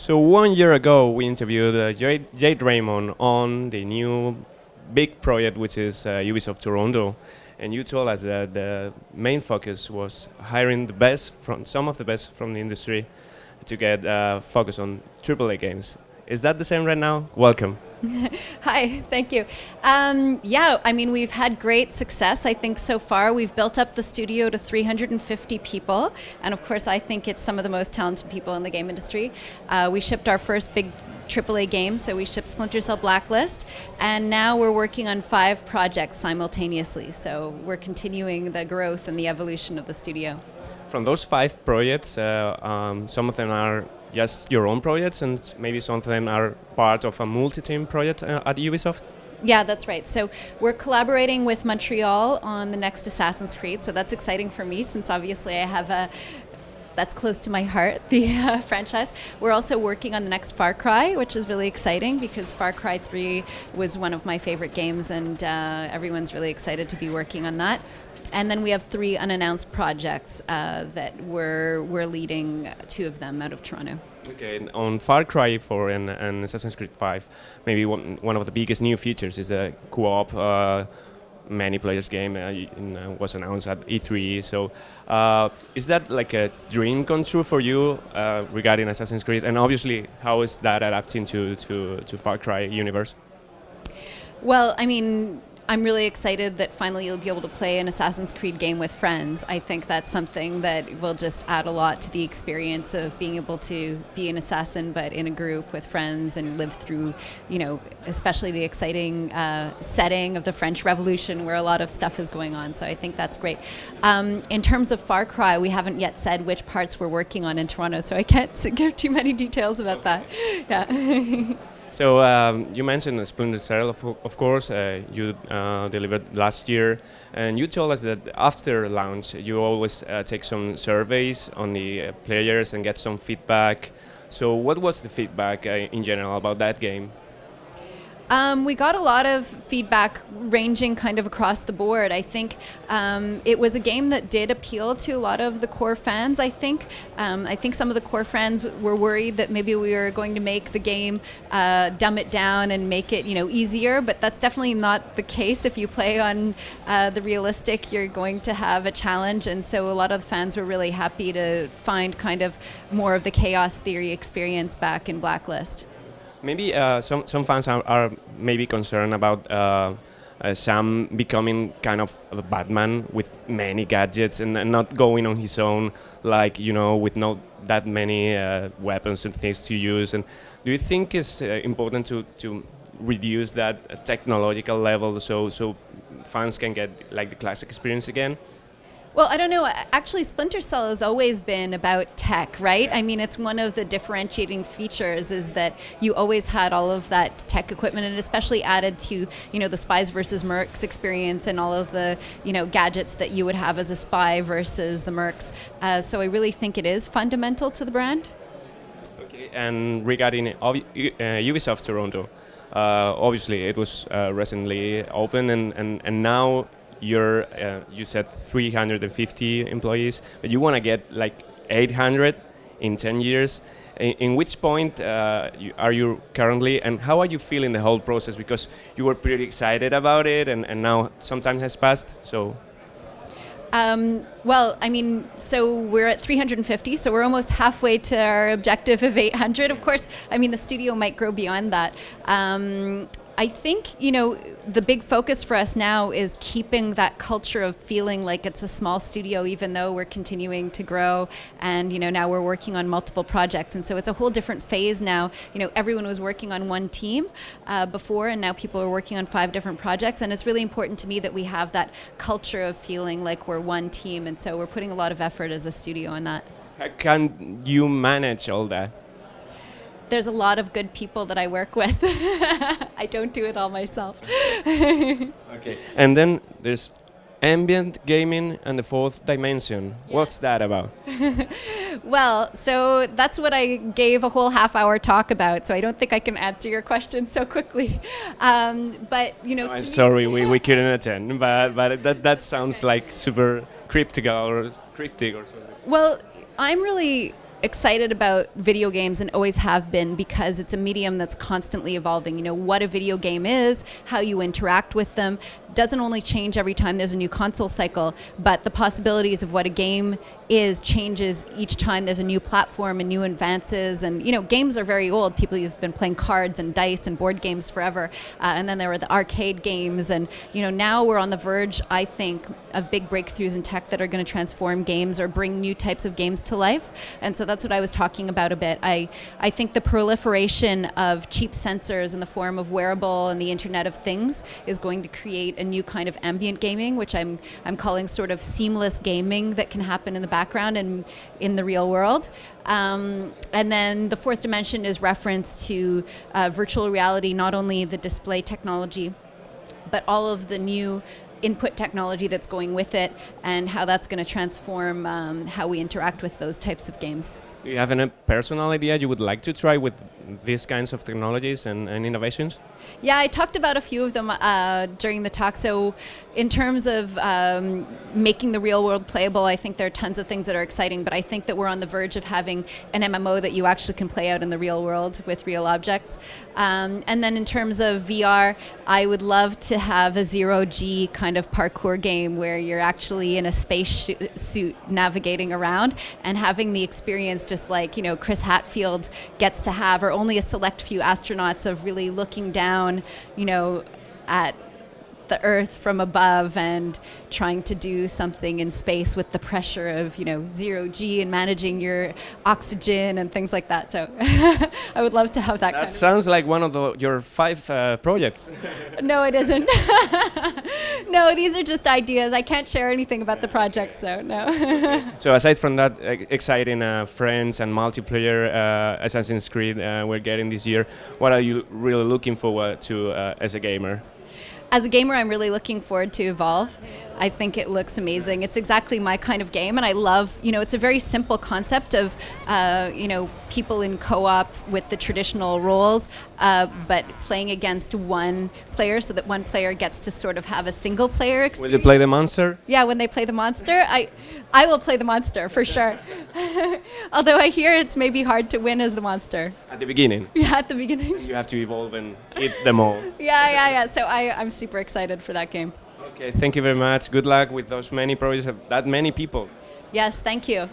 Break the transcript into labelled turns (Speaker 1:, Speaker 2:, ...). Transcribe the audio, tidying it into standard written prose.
Speaker 1: So 1 year ago, we interviewed Jade Raymond on the new big project, which is Ubisoft Toronto, and you told us that the main focus was hiring the best from some of the best from the industry to get focus on AAA games. Is that the same right now? Welcome.
Speaker 2: Hi, thank you. Yeah, I mean, we've had great success. I think so far we've built up the studio to 350 people. And of course, I think it's some of the most talented people in the game industry. We shipped our first big AAA game, so we shipped Splinter Cell Blacklist. And now we're working on 5 projects simultaneously. So we're continuing the growth and the evolution of the studio.
Speaker 1: From those 5 projects, some of them are just your own projects, and maybe some of them are part of a multi-team project at Ubisoft?
Speaker 2: Yeah, that's right. So we're collaborating with Montreal on the next Assassin's Creed, so that's exciting for me since obviously I have that's close to my heart, the franchise. We're also working on the next Far Cry, which is really exciting because Far Cry 3 was one of my favorite games, and everyone's really excited to be working on that. And then we have 3 unannounced projects that we're leading, 2 of them out of Toronto.
Speaker 1: Okay, and on Far Cry 4 and Assassin's Creed 5, maybe one of the biggest new features is the co-op many players game was announced at E3. So is that like a dream come true for you regarding Assassin's Creed? And obviously, how is that adapting to Far Cry universe?
Speaker 2: Well, I mean, I'm really excited that finally you'll be able to play an Assassin's Creed game with friends. I think that's something that will just add a lot to the experience of being able to be an assassin, but in a group with friends and live through, you know, especially the exciting setting of the French Revolution where a lot of stuff is going on. So I think that's great. In terms of Far Cry, we haven't yet said which parts we're working on in Toronto, so I can't give too many details about that. Yeah.
Speaker 1: So you mentioned Splinter Cell, of course, you delivered last year, and you told us that after launch you always take some surveys on the players and get some feedback. So what was the feedback in general about that game?
Speaker 2: We got a lot of feedback ranging kind of across the board. I think it was a game that did appeal to a lot of the core fans, I think. I think some of the core fans were worried that maybe we were going to make the game dumb it down and make it, you know, easier, but that's definitely not the case. If you play on the realistic, you're going to have a challenge, and so a lot of the fans were really happy to find kind of more of the chaos theory experience back in Blacklist.
Speaker 1: Maybe some fans are maybe concerned about Sam becoming kind of a Batman with many gadgets and not going on his own, like, you know, with not that many weapons and things to use. And do you think it's important to reduce that technological level so fans can get like the classic experience again?
Speaker 2: Well, I don't know. Actually, Splinter Cell has always been about tech, right? I mean, it's one of the differentiating features is that you always had all of that tech equipment, and especially added to, you know, the spies versus mercs experience and all of the, you know, gadgets that you would have as a spy versus the mercs. So I really think it is fundamental to the brand.
Speaker 1: Okay, and regarding Ubisoft Toronto, obviously it was recently open, and now you said 350 employees, but you want to get like 800 in 10 years. In which point are you currently, and how are you feeling the whole process? Because you were pretty excited about it, and now some time has passed. So.
Speaker 2: Well, I mean, so we're at 350, so we're almost halfway to our objective of 800. Of course, I mean, the studio might grow beyond that. I think, you know, the big focus for us now is keeping that culture of feeling like it's a small studio, even though we're continuing to grow. And, you know, now we're working on multiple projects. And so it's a whole different phase now. You know, everyone was working on one team before, and now people are working on 5 different projects. And it's really important to me that we have that culture of feeling like we're one team. And so we're putting a lot of effort as a studio on that.
Speaker 1: How can you manage all that?
Speaker 2: There's a lot of good people that I work with. I don't do it all myself.
Speaker 1: Okay. And then there's ambient gaming and the 4th dimension. Yeah. What's that about?
Speaker 2: Well, so that's what I gave a whole half-hour talk about, so I don't think I can answer your question so quickly. But, you know...
Speaker 1: No, I'm sorry, we couldn't attend, but that sounds like super cryptic or something.
Speaker 2: Well, I'm really excited about video games and always have been because it's a medium that's constantly evolving. You know, what a video game is, how you interact with them, doesn't only change every time there's a new console cycle, but the possibilities of what a game is changes each time there's a new platform and new advances. And, you know, games are very old. People have been playing cards and dice and board games forever. And then there were the arcade games. And, you know, now we're on the verge, I think, of big breakthroughs in tech that are going to transform games or bring new types of games to life. And so that's what I was talking about a bit. I think the proliferation of cheap sensors in the form of wearable and the Internet of Things is going to create a new kind of ambient gaming, which I'm calling sort of seamless gaming that can happen in the background and in the real world. And then the fourth dimension is reference to virtual reality, not only the display technology, but all of the new input technology that's going with it and how that's going to transform how we interact with those types of games.
Speaker 1: Do you have any personal idea you would like to try with these kinds of technologies and innovations?
Speaker 2: Yeah, I talked about a few of them during the talk. So in terms of making the real world playable, I think there are tons of things that are exciting, but I think that we're on the verge of having an MMO that you actually can play out in the real world with real objects. And then in terms of VR, I would love to have a zero-G kind of parkour game where you're actually in a space suit navigating around and having the experience just like, you know, Chris Hadfield gets to have, or only a select few astronauts, of really looking down, you know, at the Earth from above and trying to do something in space with the pressure of, you know, zero-G and managing your oxygen and things like that. So I would love to have that kind of...
Speaker 1: That sounds like one of your 5 projects.
Speaker 2: No, it isn't. No, these are just ideas. I can't share anything about the project, so no.
Speaker 1: So aside from that exciting friends and multiplayer Assassin's Creed we're getting this year, what are you really looking forward to as a gamer?
Speaker 2: As a gamer, I'm really looking forward to Evolve. I think it looks amazing. It's exactly my kind of game, and I love, you know, it's a very simple concept of, you know, people in co-op with the traditional roles, but playing against one player so that one player gets to sort of have a single player experience.
Speaker 1: Will you play the monster?
Speaker 2: Yeah, when they play the monster, I will play the monster for sure. Although I hear it's maybe hard to win as the monster.
Speaker 1: At the beginning?
Speaker 2: Yeah, at the beginning.
Speaker 1: You have to evolve and eat them all.
Speaker 2: Yeah. So I'm super excited for that game.
Speaker 1: Okay, thank you very much. Good luck with those many projects, that many people.
Speaker 2: Yes, thank you.